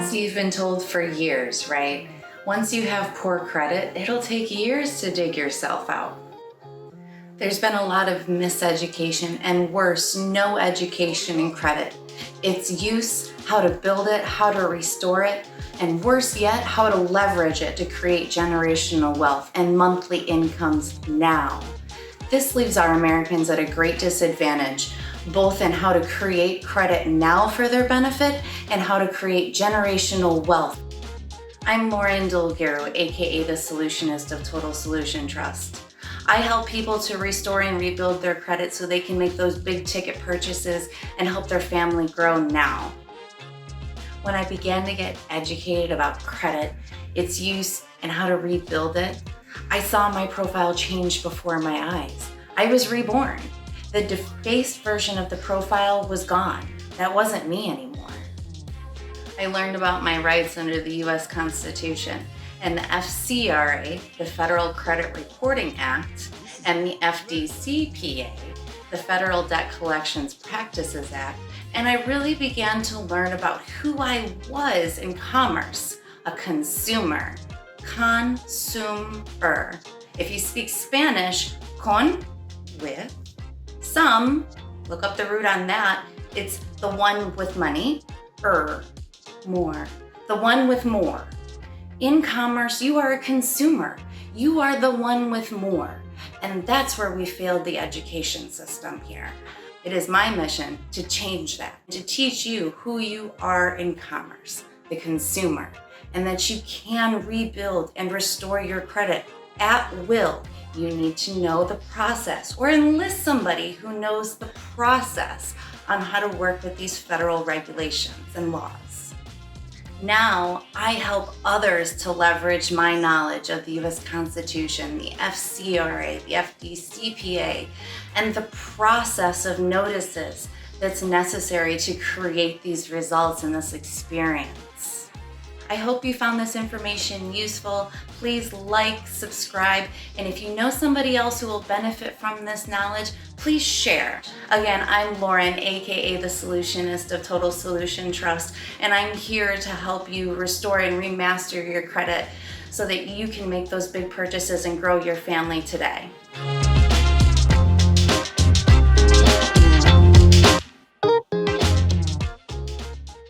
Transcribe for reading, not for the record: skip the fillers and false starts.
So you've been told for years, right? Once you have poor credit, it'll take years to dig yourself out. There's been a lot of miseducation and worse, no education in credit. Its use, how to build it, how to restore it, and worse yet, how to leverage it to create generational wealth and monthly incomes now. This leaves our Americans at a great disadvantage, both in how to create credit now for their benefit and how to create generational wealth. I'm Lauren Dulgaro, aka the Solutionist of Total Solution Trust. I help people to restore and rebuild their credit so they can make those big ticket purchases and help their family grow now. When I began to get educated about credit, its use, and how to rebuild it, I saw my profile change before my eyes. I was reborn. The defaced version of the profile was gone. That wasn't me anymore. I learned about my rights under the US Constitution and the FCRA, the Federal Credit Reporting Act, and the FDCPA, the Federal Debt Collections Practices Act, and I really began to learn about who I was in commerce, a consumer, consumer. If you speak Spanish, con, with, some, look up the root on that, it's the one with money, more, the one with more. In commerce, you are a consumer. You are the one with more. And that's where we failed the education system here. It is my mission to change that, to teach you who you are in commerce, the consumer, and that you can rebuild and restore your credit at will. You need to know the process or enlist somebody who knows the process on how to work with these federal regulations and laws. Now, I help others to leverage my knowledge of the US Constitution, the FCRA, the FDCPA, and the process of notices that's necessary to create these results in this experience. I hope you found this information useful. Please like, subscribe, and if you know somebody else who will benefit from this knowledge, please share. Again, I'm Lauren, aka the Solutionist of Total Solution Trust, and I'm here to help you restore and remaster your credit so that you can make those big purchases and grow your family today.